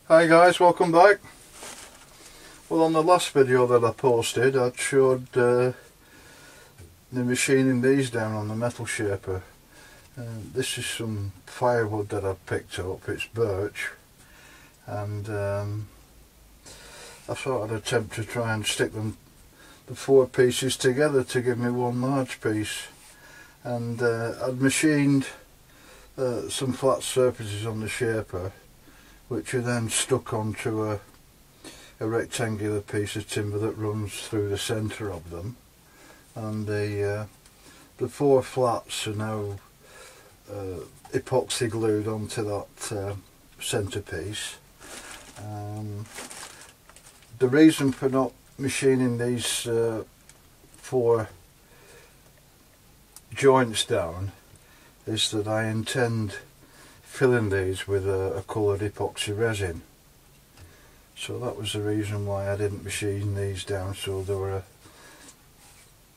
Hi guys, welcome back. Well, on the last video that I posted, I showed the machining these down on the metal shaper. This is some firewood that I've picked up. It's birch, and I thought I'd attempt to try and stick the 4 pieces together to give me one large piece. And I'd machined some flat surfaces on the shaper, which are then stuck onto a rectangular piece of timber that runs through the centre of them, and the 4 flats are now epoxy glued onto that centrepiece. The reason for not machining these 4 joints down is that I intend filling these with a coloured epoxy resin. So that was the reason why I didn't machine these down, so they were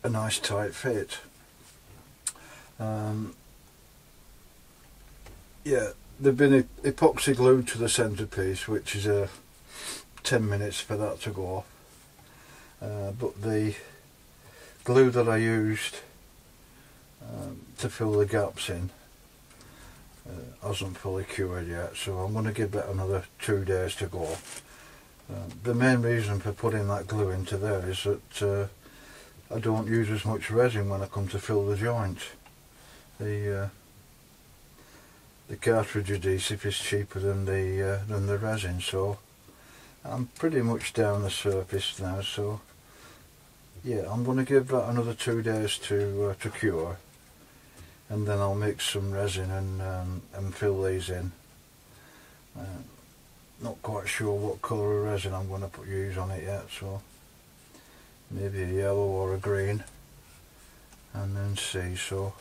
a nice tight fit. Yeah, they've been epoxy glued to the centrepiece, which is 10 minutes for that to go off. But the glue that I used to fill the gaps in hasn't fully cured yet, so I'm going to give that another 2 days to go. The main reason for putting that glue into there is that I don't use as much resin when I come to fill the joint. The cartridge adhesive is cheaper than the resin, so I'm pretty much down the surface now. So yeah, I'm going to give that another 2 days to cure, and then I'll mix some resin and fill these in. Not quite sure what colour of resin I'm going to use on it yet, so maybe a yellow or a green, and then see. So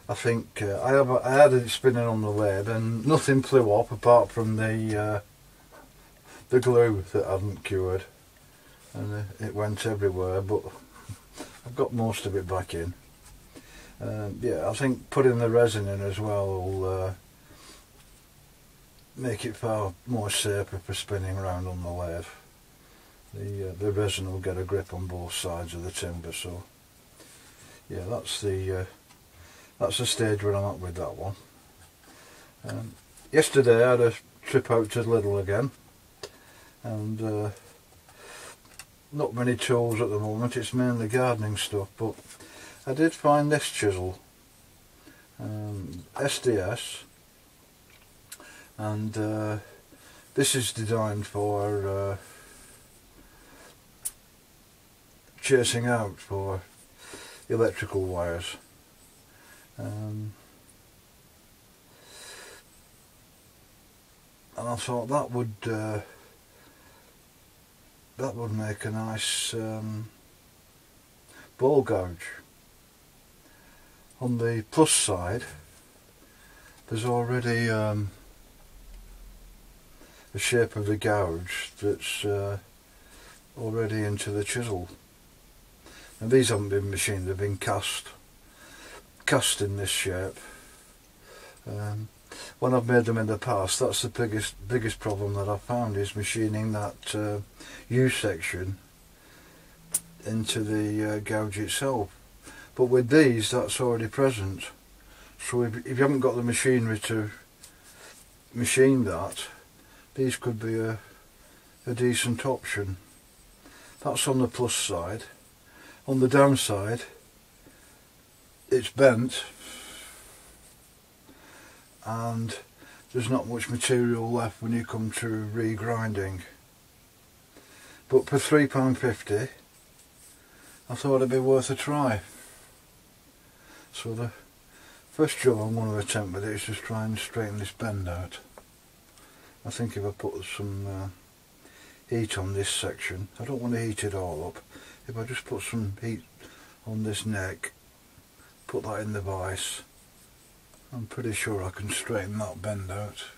I think I had it spinning on the lathe and nothing flew up apart from the glue that hadn't cured, and it went everywhere, but I've got most of it back in. Yeah, I think putting the resin in as well will make it far more safer for spinning around on the lathe. The resin will get a grip on both sides of the timber. So yeah, that's the stage where I'm at with that one. Yesterday I had a trip out to Lidl again, and not many tools at the moment. It's mainly gardening stuff, but I did find this chisel, SDS, and this is designed for chasing out for electrical wires. And I thought that would make a nice ball gouge. On the plus side, there's already the shape of the gouge that's already into the chisel. And these haven't been machined, they've been cast in this shape. When I've made them in the past, that's the biggest problem that I've found, is machining that U section into the gouge itself. But with these, that's already present. So if you haven't got the machinery to machine that, these could be a decent option. That's on the plus side. On the downside, it's bent and there's not much material left when you come to re-grinding. But for £3.50, I thought it'd be worth a try. So the first job I'm going to attempt with it is just try and straighten this bend out. I think if I put some heat on this section, I don't want to heat it all up, if I just put some heat on this neck, put that in the vise, I'm pretty sure I can straighten that bend out.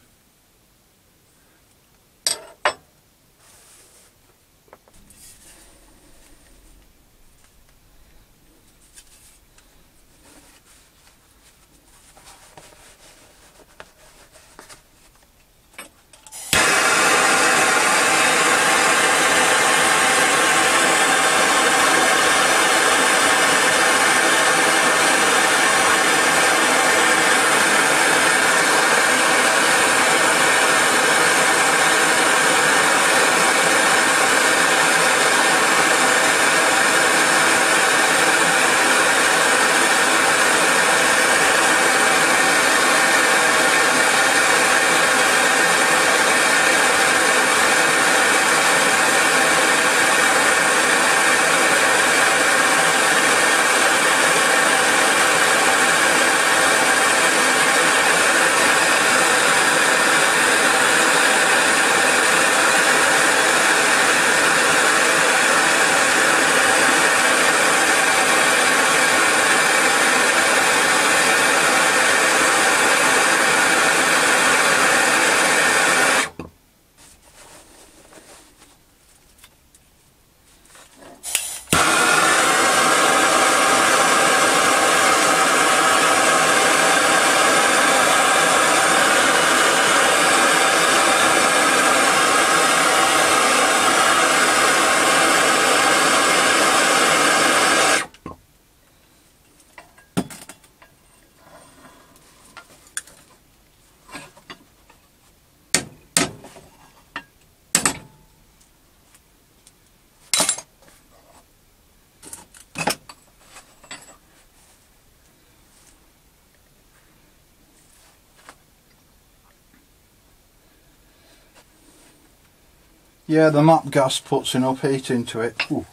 Yeah, the map gas puts enough heat into it. Ooh.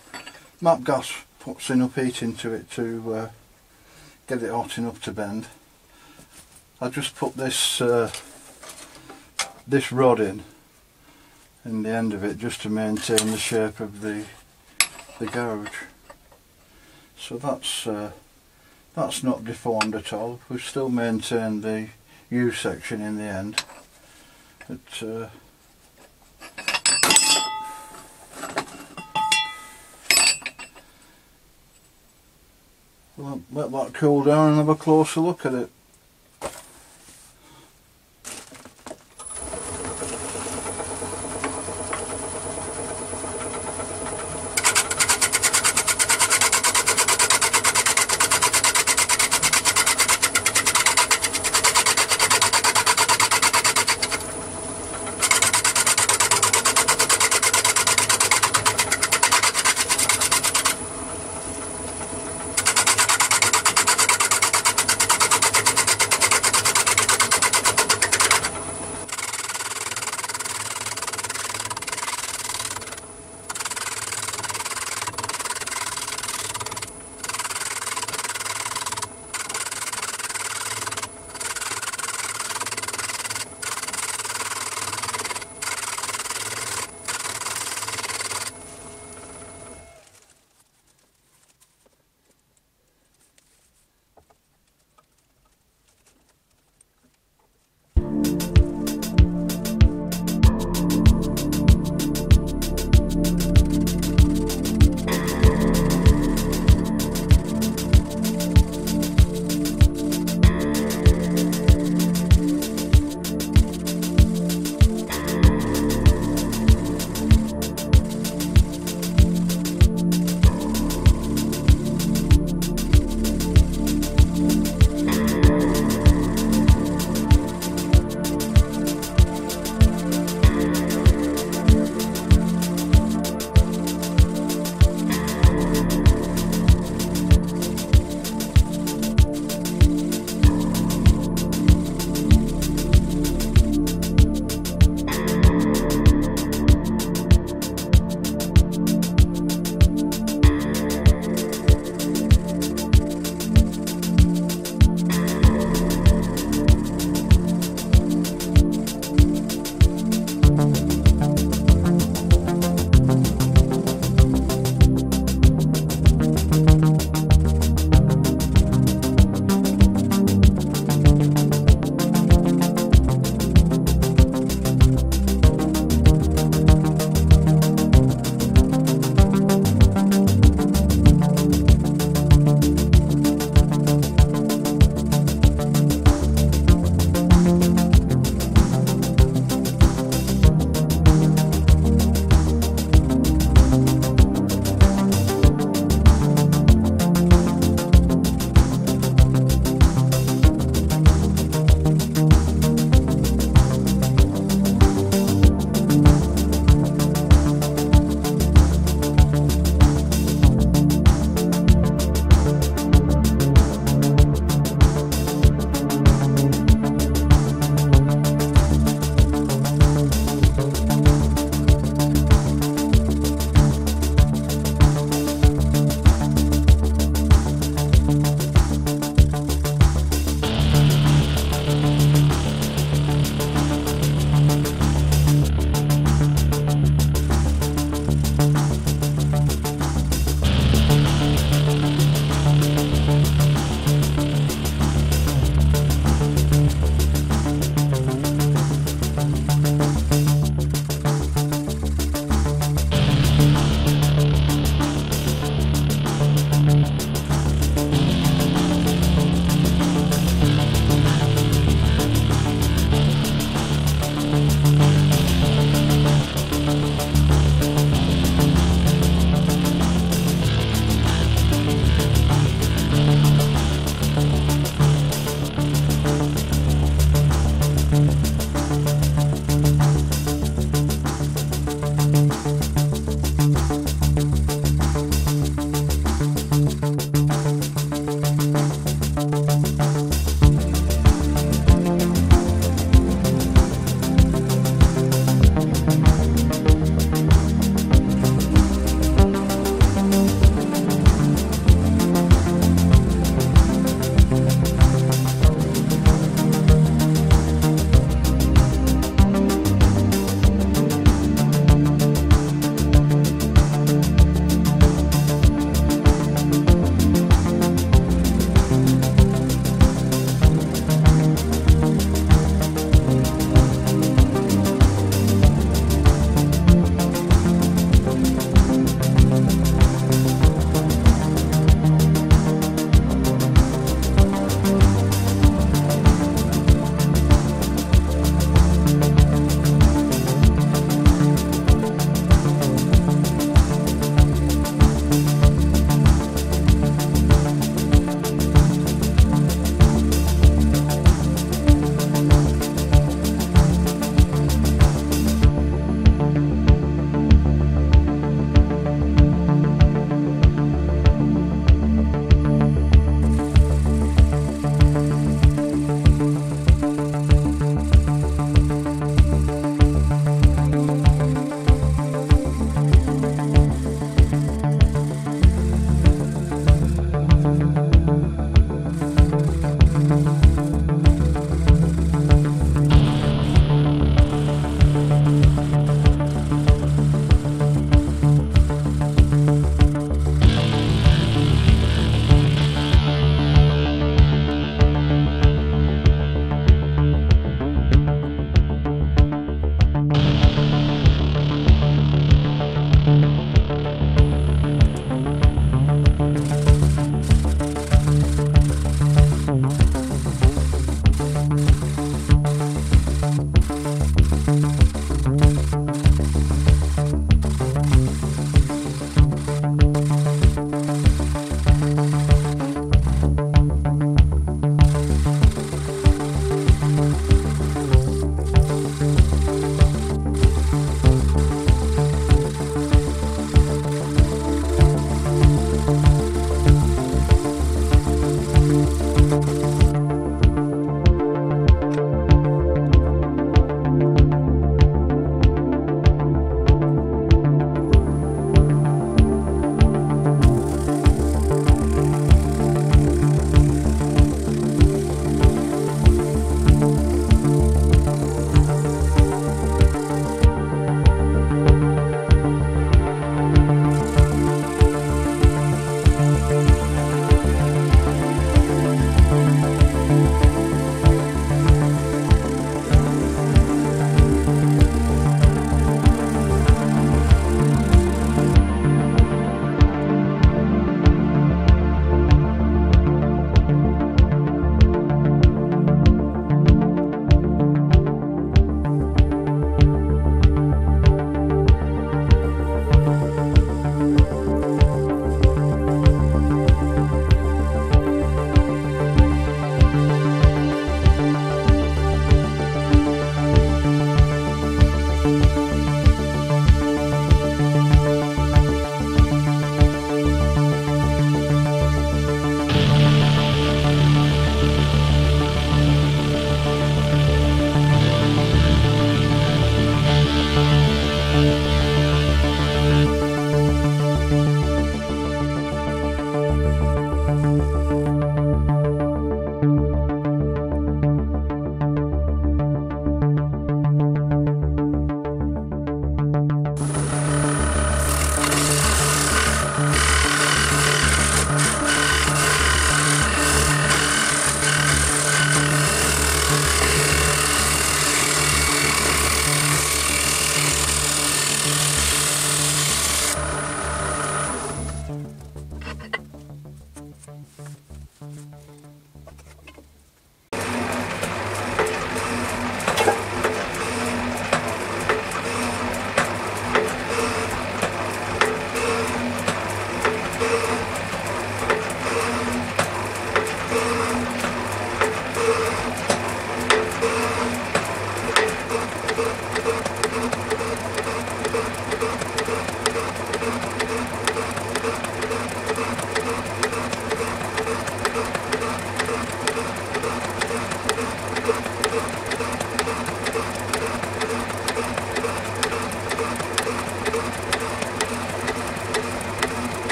Map gas puts enough heat into it to get it hot enough to bend. I just put this this rod in the end of it just to maintain the shape of the gouge. So that's not deformed at all. We've still maintained the U section in the end. We'll let that cool down and have a closer look at it.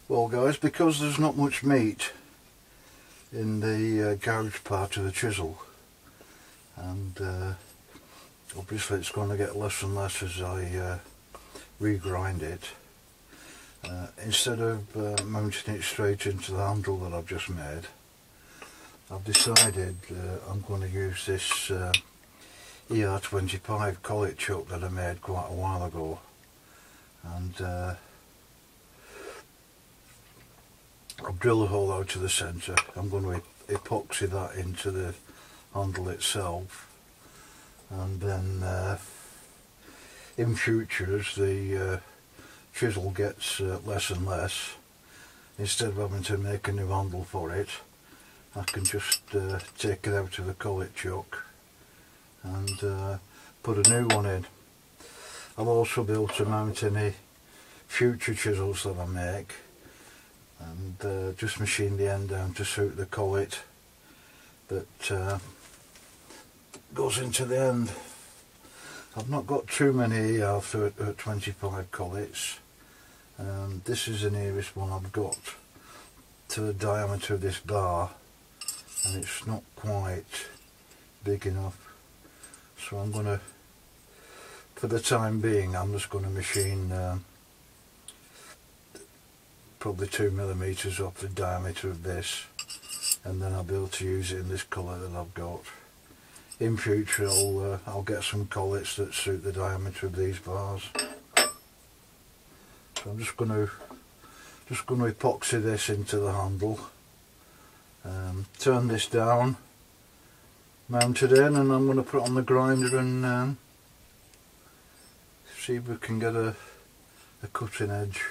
Well guys, because there's not much meat in the gouge part of the chisel, and obviously it's going to get less and less as I regrind it, instead of mounting it straight into the handle that I've just made, I've decided I'm going to use this ER25 collet chuck that I made quite a while ago, and I'll drill a hole out to the centre. I'm going to epoxy that into the handle itself, and then in future, as the chisel gets less and less, instead of having to make a new handle for it, I can just take it out of the collet chuck and put a new one in. I'll also be able to mount any future chisels that I make, and just machine the end down to suit the collet that goes into the end. I've not got too many ER25 collets. This is the nearest one I've got to the diameter of this bar, and it's not quite big enough, so I'm going to, for the time being, I'm just going to machine probably 2mm off the diameter of this, and then I'll be able to use it in this colour that I've got. In future I'll get some collets that suit the diameter of these bars. So I'm just going to epoxy this into the handle, turn this down, mount it in, and I'm going to put it on the grinder and see if we can get a cutting edge.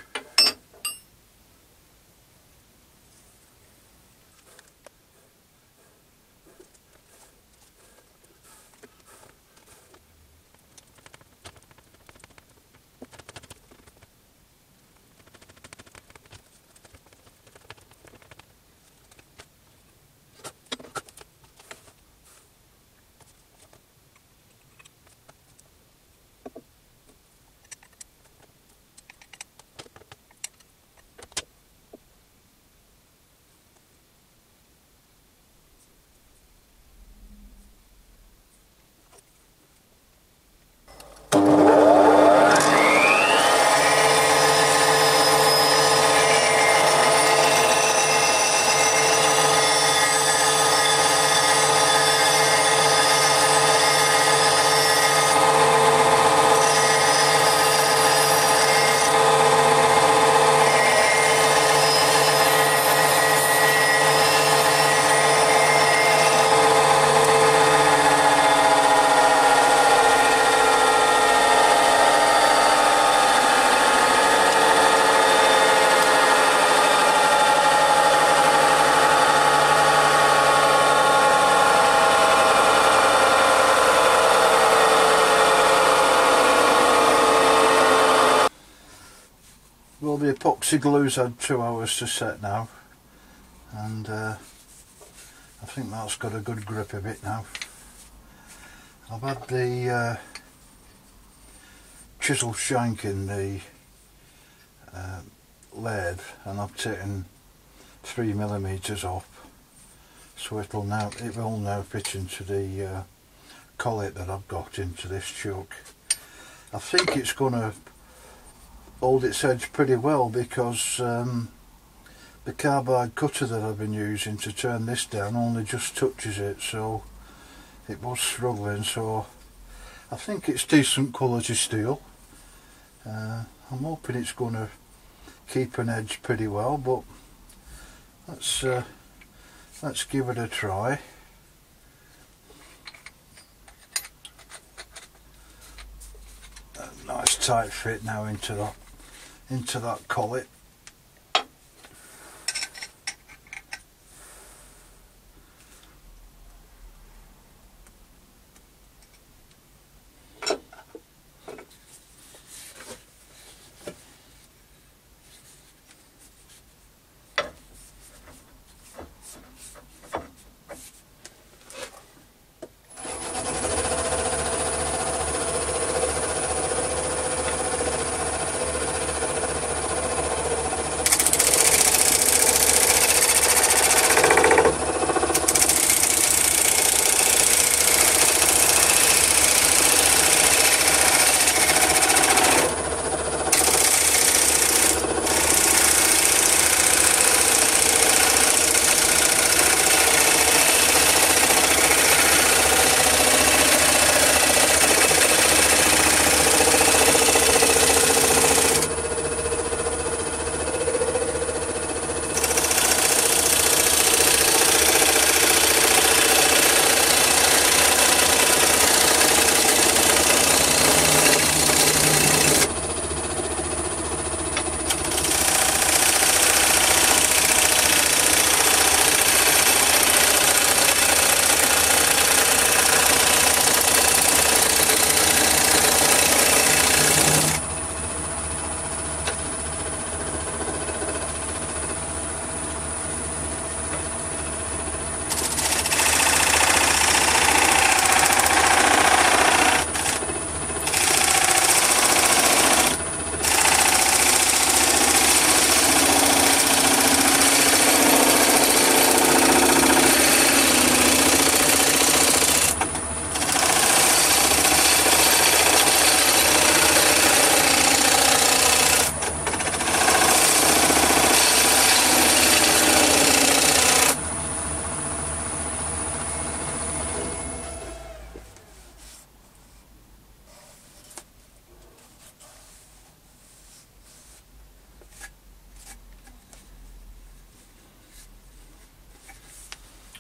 Well, the epoxy glue's had 2 hours to set now, and I think that's got a good grip of it now. I've had the chisel shank in the lathe, and I've taken 3mm off, so it will now fit into the collet that I've got into this chuck. I think it's going to hold its edge pretty well, because the carbide cutter that I've been using to turn this down only just touches it, so it was struggling. So I think it's decent quality steel. I'm hoping it's going to keep an edge pretty well, but let's give it a try. A nice tight fit now into that collet.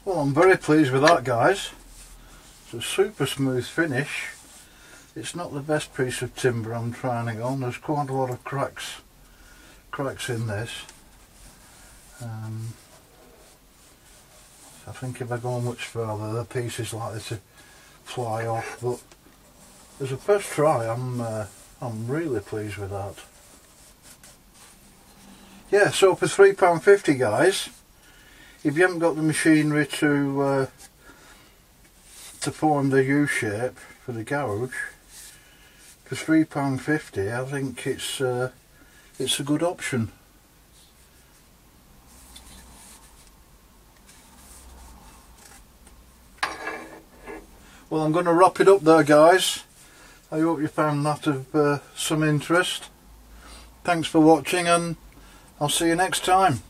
Well, I'm very pleased with that, guys. It's a super smooth finish. It's not the best piece of timber I'm trying it on. There's quite a lot of cracks in this. I think if I go much further, the piece is likely to fly off. But as a first try, I'm really pleased with that. Yeah, so for £3.50, guys, if you haven't got the machinery to form the U shape for the gouge, for £3.50, I think it's a good option. Well, I'm going to wrap it up there, guys. I hope you found that of some interest. Thanks for watching, and I'll see you next time.